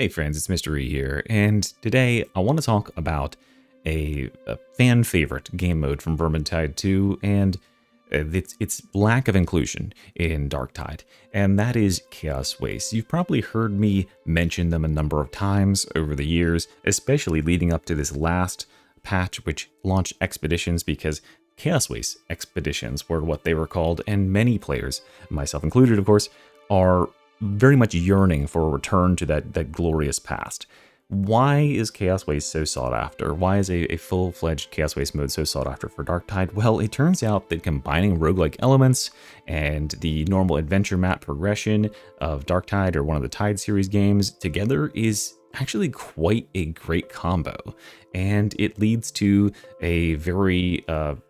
Hey friends, it's Mr. E here, and today I want to talk about a fan favorite game mode from Vermintide 2 and its lack of inclusion in Darktide, and that is Chaos Waste. You've probably heard me mention them a number of times over the years, especially leading up to this last patch which launched Expeditions, because Chaos Waste Expeditions were what they were called, and many players, myself included of course, are very much yearning for a return to that glorious past. Why is Chaos Waste so sought after? Why is a full-fledged Chaos Waste mode so sought after for Darktide? Well, it turns out that combining roguelike elements and the normal adventure map progression of Darktide, or one of the Tide series games, together is actually quite a great combo, and it leads to a very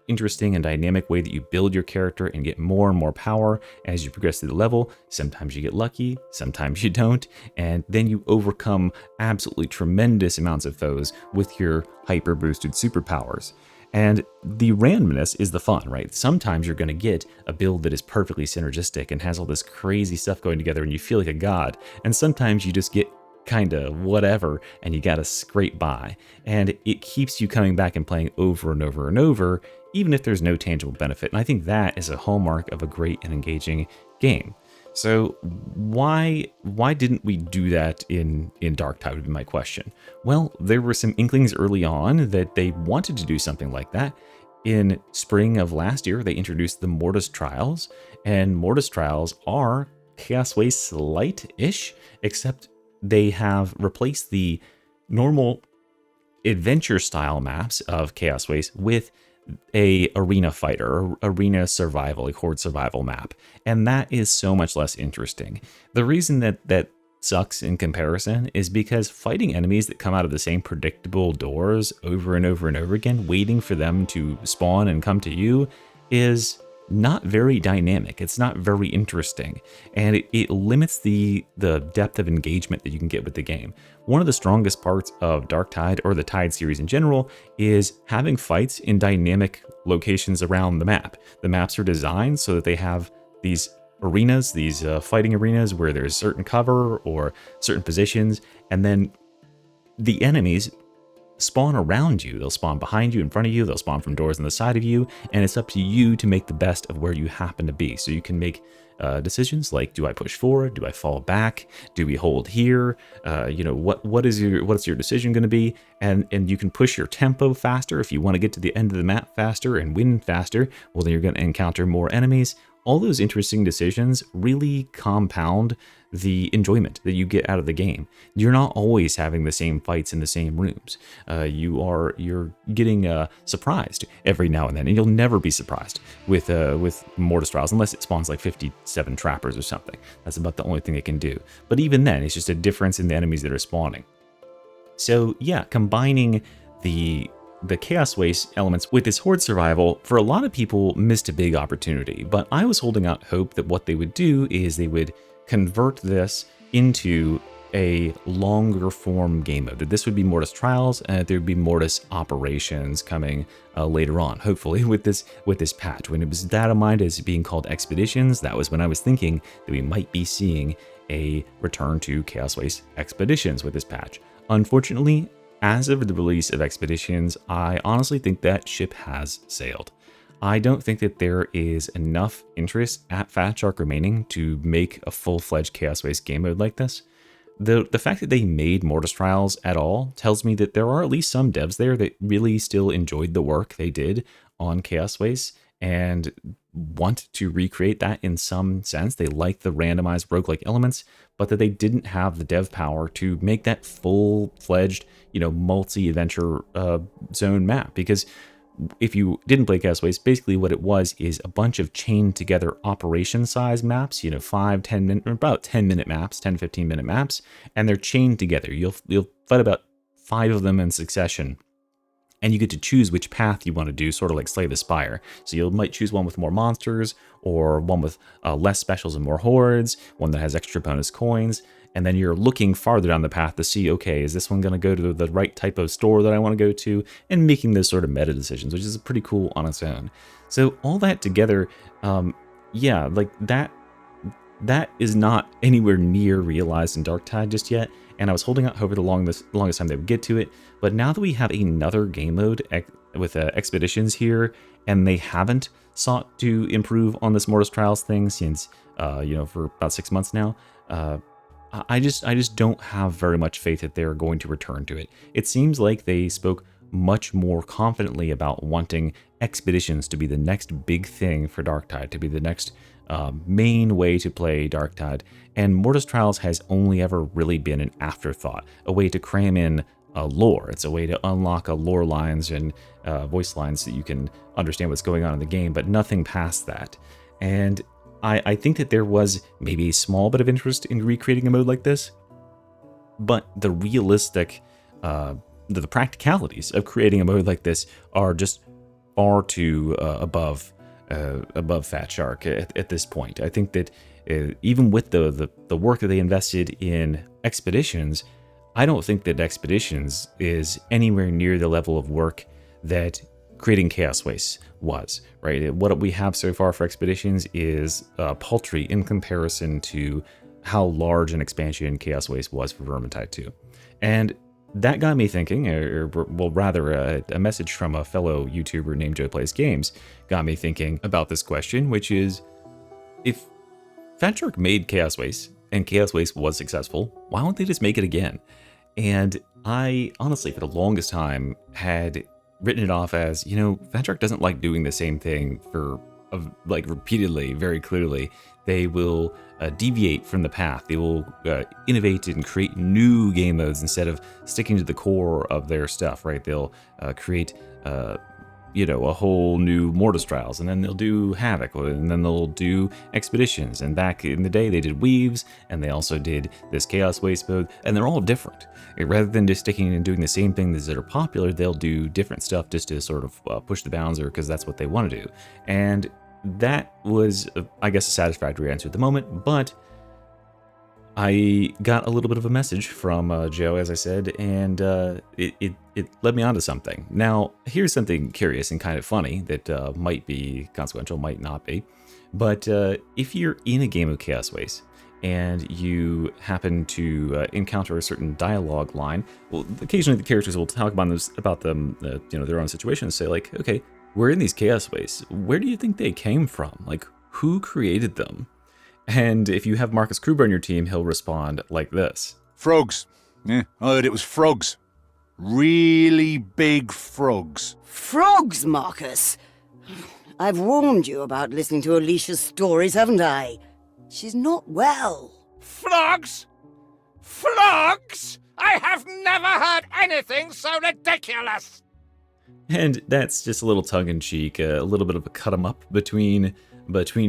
interesting and dynamic way that you build your character and get more and more power as you progress through the level. Sometimes you get lucky, sometimes you don't, and then you overcome absolutely tremendous amounts of foes with your hyper boosted superpowers. And the randomness is the fun, right? Sometimes you're going to get a build that is perfectly synergistic and has all this crazy stuff going together and you feel like a god, and sometimes you just get kind of whatever and you gotta scrape by, and it keeps you coming back and playing over and over and over, even if there's no tangible benefit. And I think that is a hallmark of a great and engaging game. So why didn't we do that in Darktide would be my question. Well, there were some inklings early on that they wanted to do something like that. In spring of last year, they introduced the Mortis Trials, and Mortis Trials are Chaos Waste light-ish, except they have replaced the normal adventure style maps of Chaos Waste with a arena fighter, or arena survival, a horde survival map, and that is so much less interesting. The reason that sucks in comparison is because fighting enemies that come out of the same predictable doors over and over and over again, waiting for them to spawn and come to you, is not very dynamic. It's not very interesting, and it limits the depth of engagement that you can get with the game. One of the strongest parts of Darktide, or the Tide series in general, is having fights in dynamic locations around the map. The maps are designed so that they have these arenas, these fighting arenas where there's certain cover or certain positions, and then the enemies spawn around you. They'll spawn behind you, in front of you, they'll spawn from doors on the side of you, and it's up to you to make the best of where you happen to be. So you can make decisions like, do I push forward? Do I fall back? Do we hold here? What's your decision going to be? And you can push your tempo faster if you want to get to the end of the map faster and win faster. Well, then you're going to encounter more enemies. All those interesting decisions really compound the enjoyment that you get out of the game. You're not always having the same fights in the same rooms. You're getting surprised every now and then, and you'll never be surprised with Mortis Trials unless it spawns like 57 trappers or something. That's about the only thing it can do. But even then, it's just a difference in the enemies that are spawning. So yeah, combining the Chaos Waste elements with this horde survival, for a lot of people, missed a big opportunity. But I was holding out hope that what they would do is they would convert this into a longer form game mode. That this would be Mortis Trials, and there would be Mortis Operations coming later on, hopefully with this patch. When it was data mined as being called Expeditions, that was when I was thinking that we might be seeing a return to Chaos Waste Expeditions with this patch. Unfortunately, as of the release of Expeditions, I honestly think that ship has sailed. I don't think that there is enough interest at Fat Shark remaining to make a full-fledged Chaos Waste game mode like this. The fact that they made Mortis Trials at all tells me that there are at least some devs there that really still enjoyed the work they did on Chaos Waste and want to recreate that in some sense. They like the randomized roguelike elements, but that they didn't have the dev power to make that full-fledged, multi-adventure zone map. Because if you didn't play Chaos Waste, basically what it was is a bunch of chained together operation size maps, 5-10 minute, about 10-minute maps, 10-15 minute maps, and they're chained together. You'll fight about 5 of them in succession, and you get to choose which path you want to do, sort of like Slay the Spire. So you might choose one with more monsters, or one with less specials and more hordes, one that has extra bonus coins, and then you're looking farther down the path to see, okay, is this one going to go to the right type of store that I want to go to, and making those sort of meta decisions, which is pretty cool on its own. So all that together, yeah, like that is not anywhere near realized in Darktide just yet, and I was holding out hope for the longest time they would get to it. But now that we have another game mode with expeditions here, and they haven't sought to improve on this Mortis Trials thing since for about 6 months now, I just don't have very much faith that they're going to return to it. It seems like they spoke much more confidently about wanting expeditions to be the next big thing for Darktide, to be the next main way to play Darktide. And Mortis Trials has only ever really been an afterthought, a way to cram in lore. It's a way to unlock lore lines and voice lines so that you can understand what's going on in the game, but nothing past that. And I think that there was maybe a small bit of interest in recreating a mode like this, but the realistic, the practicalities of creating a mode like this are just far too above Fat Shark at this point. I think that even with the work that they invested in Expeditions, I don't think that Expeditions is anywhere near the level of work that creating Chaos Waste was, right? What we have so far for Expeditions is paltry in comparison to how large an expansion Chaos Waste was for Vermintide 2. And that got me thinking, a message from a fellow YouTuber named Joe Plays Games got me thinking about this question, which is, if Fat Shark made Chaos Waste and Chaos Waste was successful, why don't they just make it again? And I honestly, for the longest time, had written it off as, Fat Shark doesn't like doing the same thing repeatedly, very clearly. They will deviate from the path. They will innovate and create new game modes instead of sticking to the core of their stuff, right? They'll create a whole new Mortis Trials, and then they'll do Havoc, and then they'll do Expeditions. And back in the day, they did Weaves, and they also did this Chaos Waste mode, and they're all different. Rather than just sticking and doing the same things that are popular, they'll do different stuff just to sort of push the bounds, or because that's what they want to do. And that was, I guess, a satisfactory answer at the moment, but I got a little bit of a message from Joe, as I said, and it led me on to something. Now, here's something curious and kind of funny that might be consequential, might not be. But if you're in a game of Chaos Waste and you happen to encounter a certain dialogue line, well, occasionally the characters will talk about their own situations. Say like, okay, we're in these Chaos Wastes. Where do you think they came from? Like, who created them? And if you have Marcus Kruber on your team, he'll respond like this. Frogs. Yeah, I heard it was frogs. Really big frogs. Frogs, Marcus? I've warned you about listening to Alicia's stories, haven't I? She's not well. Frogs? Frogs? I have never heard anything so ridiculous! And that's just a little tongue-in-cheek, a little bit of a cut-em-up between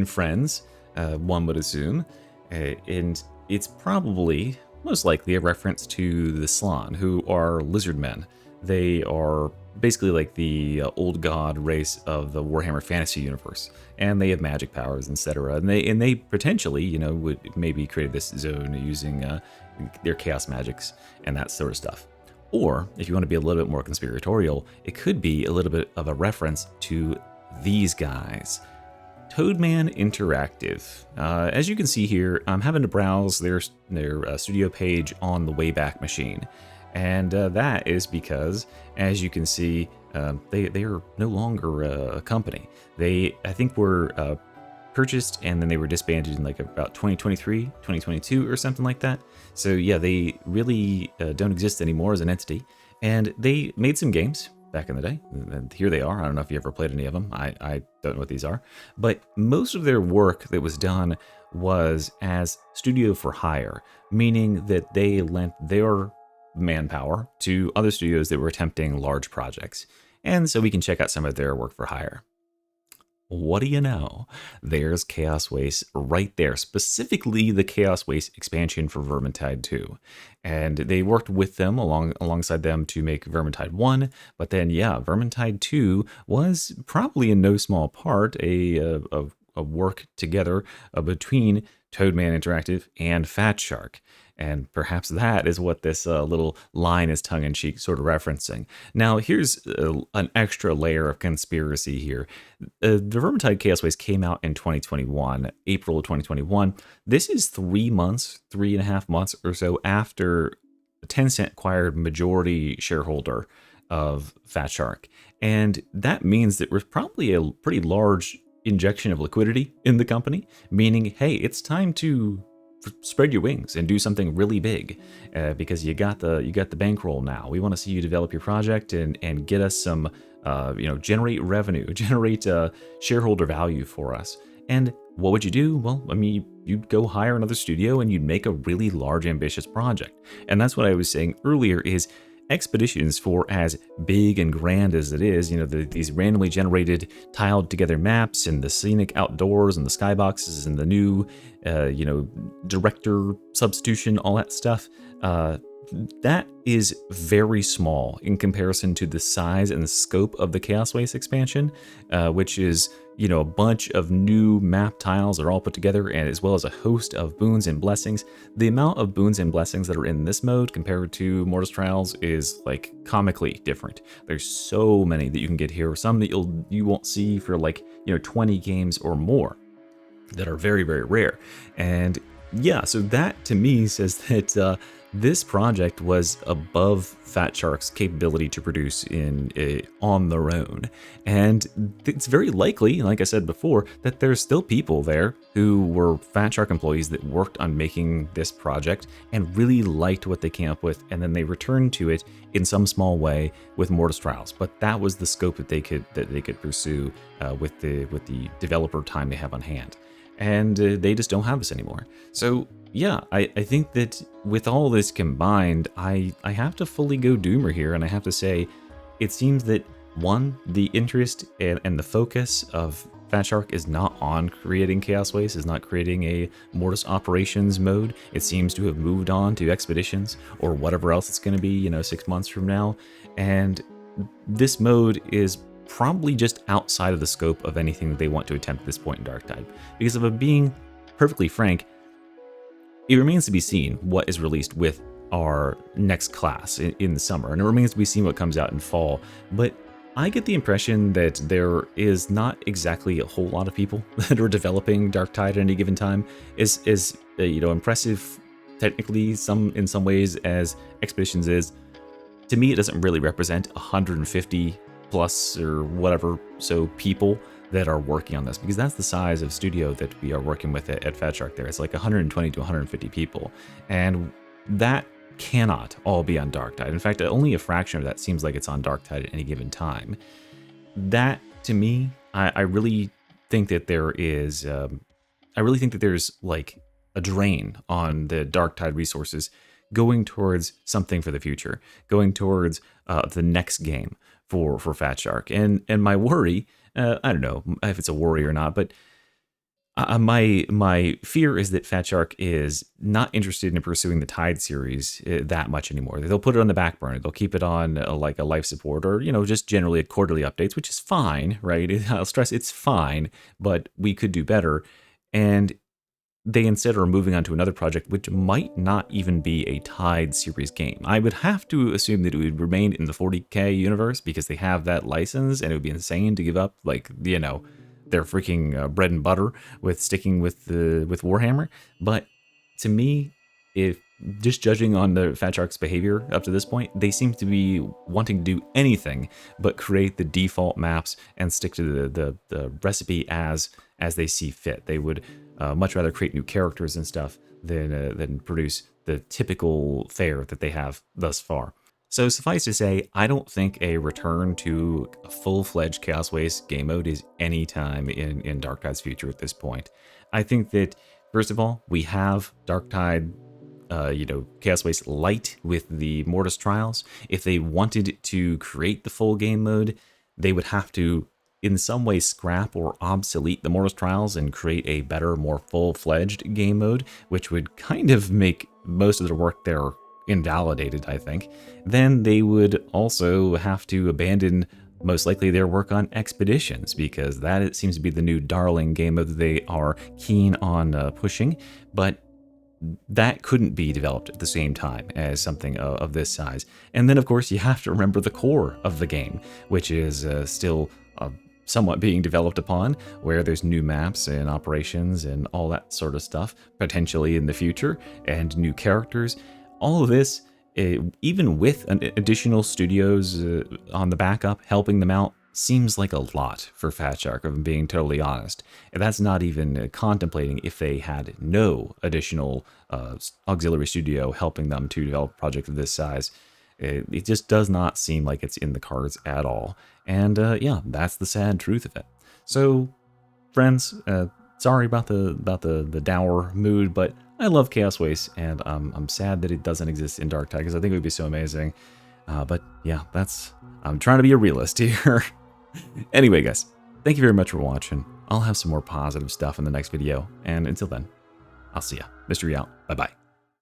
friends. One would assume, and it's probably most likely a reference to the Slann, who are lizard men. They are basically like the old god race of the Warhammer Fantasy universe, and they have magic powers, etc. And they potentially, would maybe create this zone using their chaos magics and that sort of stuff. Or if you want to be a little bit more conspiratorial, it could be a little bit of a reference to these guys. Toadman Interactive. As you can see here, I'm having to browse their studio page on the Wayback Machine. And that is because, as you can see, they are no longer a company. They, I think, were purchased and then they were disbanded in like about 2023, 2022 or something like that. So yeah, they really don't exist anymore as an entity. And they made some games back in the day, and here they are. I don't know if you ever played any of them. I don't know what these are, but most of their work that was done was as studio for hire, meaning that they lent their manpower to other studios that were attempting large projects. And so we can check out some of their work for hire. What do you know? There's Chaos Waste right there, specifically the Chaos Waste expansion for Vermintide 2. And they worked with them alongside them to make Vermintide 1, but then yeah, Vermintide 2 was probably in no small part a work together between Toadman Interactive and Fat Shark. And perhaps that is what this little line is tongue-in-cheek sort of referencing. Now, here's an extra layer of conspiracy here. The Vermintide Chaos Waste came out in 2021, April of 2021. This is 3 months, 3.5 months or so after Tencent acquired majority shareholder of Fat Shark. And that means that there's probably a pretty large injection of liquidity in the company, meaning, hey, it's time to spread your wings and do something really big, because you got the bankroll now. We want to see you develop your project and get us some, generate revenue, generate shareholder value for us. And what would you do? Well, I mean, you'd go hire another studio and you'd make a really large, ambitious project. And that's what I was saying earlier is Expeditions, for as big and grand as it is, these randomly generated, tiled together maps and the scenic outdoors and the skyboxes and the new, director substitution, all that stuff, that is very small in comparison to the size and the scope of the Chaos Waste expansion, which is, a bunch of new map tiles that are all put together, and as well as a host of boons and blessings. The amount of boons and blessings that are in this mode compared to Mortis Trials is like comically different. There's so many that you can get here, some that you won't see for 20 games or more, that are very, very rare. And yeah, so that to me says that this project was above Fat Shark's capability to produce on their own. And it's very likely, like I said before, that there's still people there who were Fat Shark employees that worked on making this project and really liked what they came up with, and then they returned to it in some small way with Mortis Trials. But that was the scope that they could pursue with the developer time they have on hand. And they just don't have this anymore. So yeah, I think that with all this combined, I have to fully go Doomer here, and I have to say, it seems that, one, the interest and the focus of Fat Shark is not on creating Chaos Waste, is not creating a Mortis Operations mode. It seems to have moved on to Expeditions, or whatever else it's going to be, 6 months from now. And this mode is probably just outside of the scope of anything that they want to attempt at this point in Darktide. Because if I'm being perfectly frank, it remains to be seen what is released with our next class in the summer, and it remains to be seen what comes out in fall. But I get the impression that there is not exactly a whole lot of people that are developing Darktide at any given time. Is impressive technically in some ways as Expeditions is. To me, it doesn't really represent 150 plus or whatever so people that are working on this, because that's the size of studio that we are working with at Fat Shark there. It's like 120 to 150 people, and that cannot all be on Darktide. In fact, only a fraction of that seems like it's on Darktide at any given time. That, to me, I really think that there is, there's like a drain on the Darktide resources going towards something for the future, going towards the next game for Fat Shark. And my worry, I don't know if it's a worry or not, but my fear is that Fat Shark is not interested in pursuing the Tide series that much anymore. They'll put it on the back burner. They'll keep it on like a life support, or just generally at quarterly updates, which is fine, right? I'll stress it's fine, but we could do better. And they instead are moving on to another project, which might not even be a Tide series game. I would have to assume that it would remain in the 40K universe because they have that license, and it would be insane to give up, their freaking bread and butter with sticking with Warhammer. But to me, if just judging on the Fat Shark's behavior up to this point, they seem to be wanting to do anything but create the default maps and stick to the recipe as they see fit. They would much rather create new characters and stuff than produce the typical fare that they have thus far. So suffice to say, I don't think a return to a full-fledged Chaos Waste game mode is any time in Darktide's future at this point. I think that, first of all, we have Darktide, Chaos Waste Light with the Mortis Trials. If they wanted to create the full game mode, they would have to in some way scrap or obsolete the Mortis Trials and create a better, more full-fledged game mode, which would kind of make most of their work there invalidated, I think. Then they would also have to abandon most likely their work on Expeditions, because that it seems to be the new darling game mode that they are keen on pushing, but that couldn't be developed at the same time as something of this size. And then, of course, you have to remember the core of the game, which is still somewhat being developed upon, where there's new maps and operations and all that sort of stuff, potentially in the future, and new characters. All of this even with additional studios on the backup helping them out, seems like a lot for Fat Shark, if I'm being totally honest. And that's not even contemplating if they had no additional auxiliary studio helping them to develop a project of this size. It just does not seem like it's in the cards at all. And yeah, that's the sad truth of it. So, friends, sorry about the dour mood, but I love Chaos Waste, and I'm sad that it doesn't exist in Darktide because I think it would be so amazing. But yeah, I'm trying to be a realist here. Anyway, guys, thank you very much for watching. I'll have some more positive stuff in the next video, and until then, I'll see ya. Mystery out. Bye-bye.